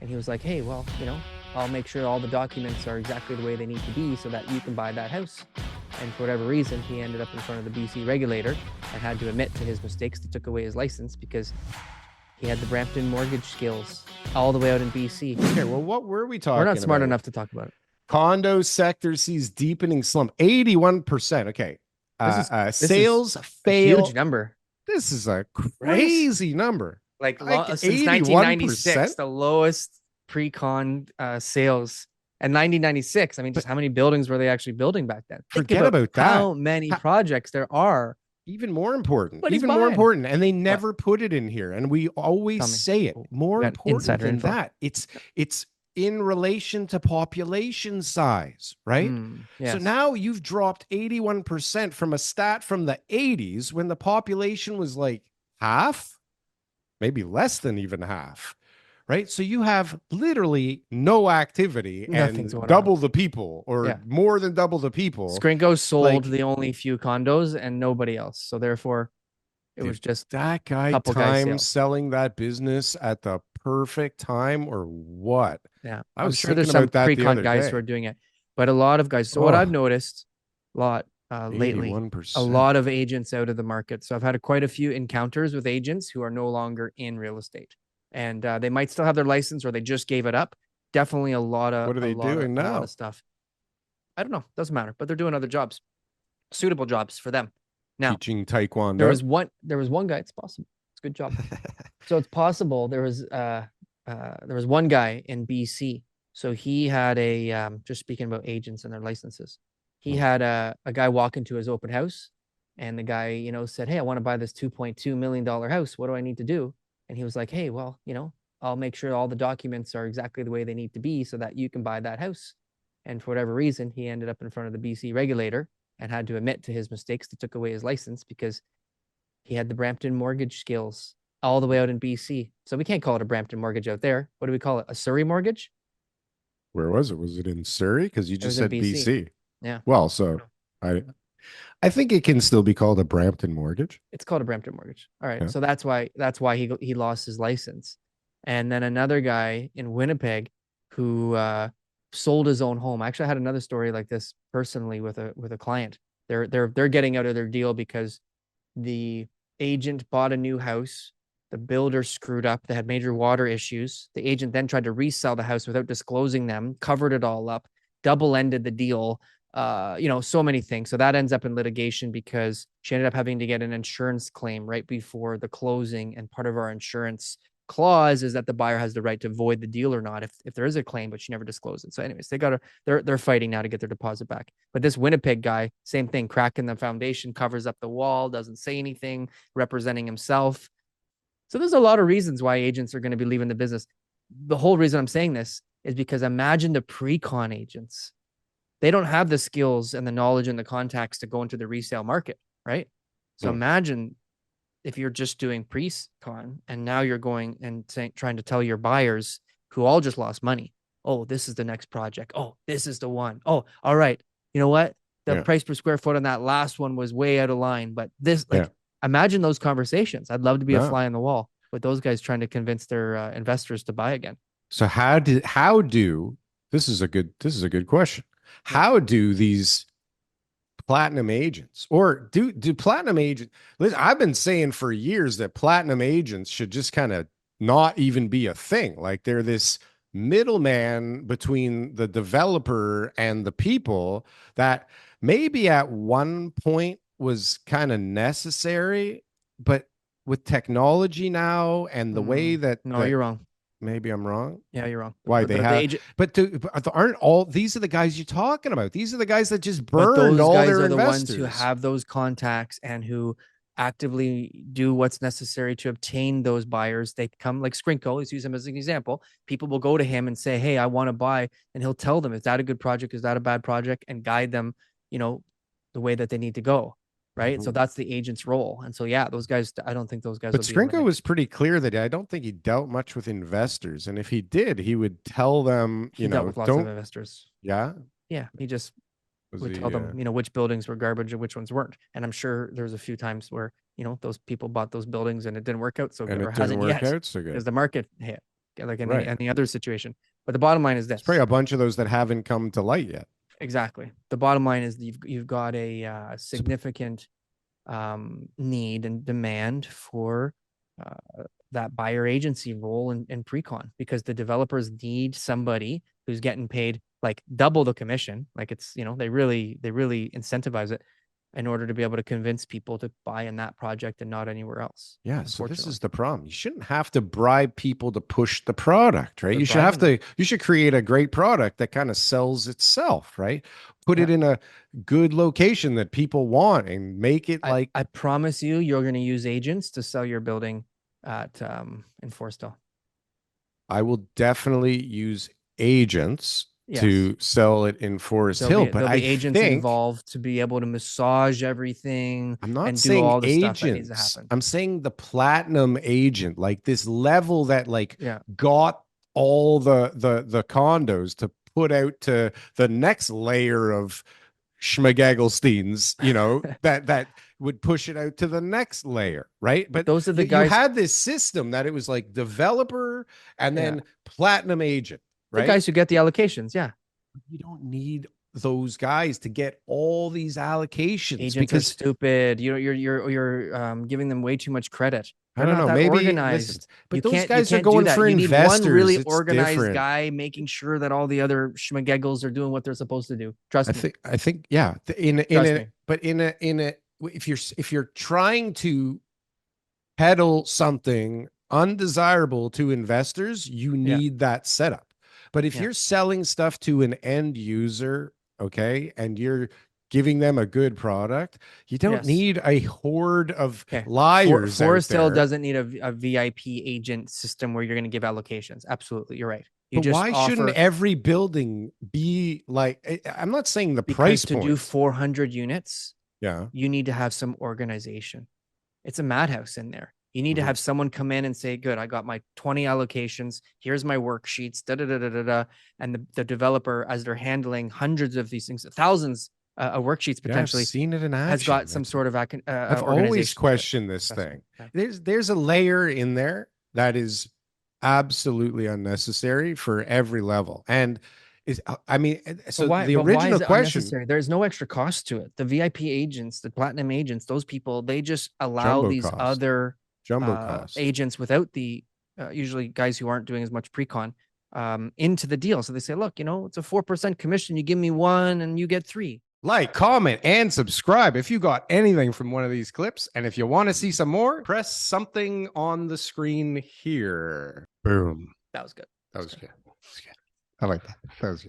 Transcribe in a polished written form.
And he was like, hey, well, I'll make sure all the documents are exactly the way they need to be so that you can buy that house. And for whatever reason, he ended up in front of the BC regulator and had to admit to his mistakes. They took away his license because he had the Brampton mortgage skills all the way out in BC. Okay, well, what were we talking We're about? not smart enough to talk about it. Condo sector sees deepening slump. 81%. Okay. Sales fail. Huge number. This is a crazy number. Like since 1996, the lowest pre-con sales. And 1996, I mean, just how many buildings were they actually building back then? Forget about that. How many projects there are. Even more important. Even more important. And they never put it in here. And we always say it. More important than that. It's in relation to population size, right? Yes. So now you've dropped 81% from a stat from the 80s when the population was like half, maybe less than even half, right? So you have literally no activity and double the people or more than double the people. Skrinko sold the only few condos and nobody else. So therefore, it was just that guy time selling that business at the perfect time or what? Yeah, I'm sure there's some pre-con guys who are doing it, but a lot of guys. So what I've noticed a lot lately, 81%. a lot of agents out of the market. So I've had quite a few encounters with agents who are no longer in real estate, and they might still have their license or they just gave it up. Definitely a lot of what are they doing now? A lot of stuff. I don't know. Doesn't matter, but they're doing other jobs, suitable jobs for them. Now, teaching taekwondo. There was one guy. It's possible. It's a good job. So it's possible there was one guy in BC. So he had just speaking about agents and their licenses, he had a guy walk into his open house, and the guy, said, hey, I want to buy this $2.2 million house. What do I need to do? And he was like, hey, well, I'll make sure all the documents are exactly the way they need to be so that you can buy that house. And for whatever reason, he ended up in front of the BC regulator and had to admit to his mistakes. They took away his license because he had the Brampton mortgage skills all the way out in BC. So we can't call it a Brampton mortgage out there. What do we call it? A Surrey mortgage? Where was it? Was it in Surrey? Because you just said BC. Yeah. Well, so I think it can still be called a Brampton mortgage. It's called a Brampton mortgage. All right. Yeah. So that's why he lost his license. And then another guy in Winnipeg who sold his own home. Actually, I had another story like this personally with a client. They're getting out of their deal because the agent bought a new house. The builder screwed up. They had major water issues. The agent then tried to resell the house without disclosing them, covered it all up, double-ended the deal, so many things. So that ends up in litigation because she ended up having to get an insurance claim right before the closing. And part of our insurance clause is that the buyer has the right to void the deal or not if there is a claim, but she never disclosed it. So anyways, they're fighting now to get their deposit back. But this Winnipeg guy, same thing, cracking the foundation, covers up the wall, doesn't say anything, representing himself. So there's a lot of reasons why agents are going to be leaving the business. The whole reason I'm saying this is because imagine the pre-con agents. They don't have the skills and the knowledge and the contacts to go into the resale market, right? So imagine if you're just doing pre-con and now you're going and trying to tell your buyers who all just lost money, oh, this is the next project. Oh, this is the one. Oh, all right. You know what? The price per square foot on that last one was way out of line, but this, imagine those conversations. I'd love to be a fly on the wall with those guys trying to convince their investors to buy again. So this is a good question. How do these platinum agents or do platinum agents, listen, I've been saying for years that platinum agents should just kind of not even be a thing. Like they're this middleman between the developer and the people that maybe at one point was kind of necessary, but with technology now and the way that you're wrong. Maybe I'm wrong. Yeah, you're wrong. Why they have? But aren't all these are the guys you're talking about? These are the guys that just burned all their investors. Those guys are the ones who have those contacts and who actively do what's necessary to obtain those buyers. They come like Skrinko. Let's use him as an example. People will go to him and say, "Hey, I want to buy," and he'll tell them, "Is that a good project? Is that a bad project?" and guide them, the way that they need to go. Right. So that's the agent's role. And so, those guys, I don't think those guys. But Skrinko was pretty clear that I don't think he dealt much with investors. And if he did, he would tell them, he dealt with lots of investors. Yeah. Yeah. He just would tell them, which buildings were garbage and which ones weren't. And I'm sure there's a few times where, those people bought those buildings and it didn't work out so good, or hasn't yet, so good because the market hit. like Right. any other situation. But the bottom line is There's probably this. a bunch of those that haven't come to light yet. Exactly. The bottom line is you've got a So, significant need and demand for that buyer agency role in pre-con, because the developers need somebody who's getting paid like double the commission. Like it's, they really incentivize it in order to be able to convince people to buy in that project and not anywhere else. yeah, so this Unfortunately, is the problem. You shouldn't have to bribe people to push the product, right? they're You should have bribing them. to, you should create a great product that kind of sells itself, right? Put Yeah. it in a good location that people want and make it like, I promise you're going to use agents to sell your building at in Forstall. I will definitely use agents Yes. to sell it in Forest Hill, but There'll I be agents think involved to be able to massage everything I'm not and do saying all the stuff that needs to agents. happen. I'm saying the platinum agent, like this level that like Yeah. got all the condos to put out to the next layer of schmagelsteins, that would push it out to the next layer, right? But But those are the you guys, had this system that it was like developer and yeah, then platinum agent, the right? guys who get the allocations. Yeah. You don't need those guys to get all these allocations Agents are because stupid. You're giving them way too much credit. I They're don't not know, that maybe listen, organized. but those You guys are can't do going that. for You need one investors. really It's organized different. guy making sure that all the other schmagegels are doing what they're supposed to do. Trust me. I think, yeah. In Trust a, me. but in a, if you're trying to peddle something undesirable to investors, you Yeah. need that setup. But if Yeah. you're selling stuff to an end user, okay, and you're giving them a good product, you don't Yes. need a horde of Okay. liars out Forest Hill there. doesn't need a VIP agent system where you're going to give allocations. Absolutely. You're right. You But just why shouldn't offer, every building be like, I'm not saying the because price to do point. 400 units, Yeah. you need to have some organization. It's a madhouse in there. You need to Mhm. have someone come in and say, good, I got my 20 allocations. Here's my worksheets, da da da da da da. And the developer, as they're handling hundreds of these things, thousands of worksheets Yeah, I've potentially, seen it in has got action. some sort of I've always organization to it. questioned this Trust me. thing. Yeah. There's a layer in there that is absolutely unnecessary for every level. And is I mean, so the But why original is it question, unnecessary? There's no extra cost to it. The VIP agents, the platinum agents, those people, they just allow jumbo these cost, other jumbo cost. agents without the usually guys who aren't doing as much pre-con into the deal. So they say, look, it's a 4% commission. You give me one and you get three. Like, comment, and subscribe if you got anything from one of these clips. And if you want to see some more, press something on the screen here. Boom. That was good. That was good. I like that. That was good.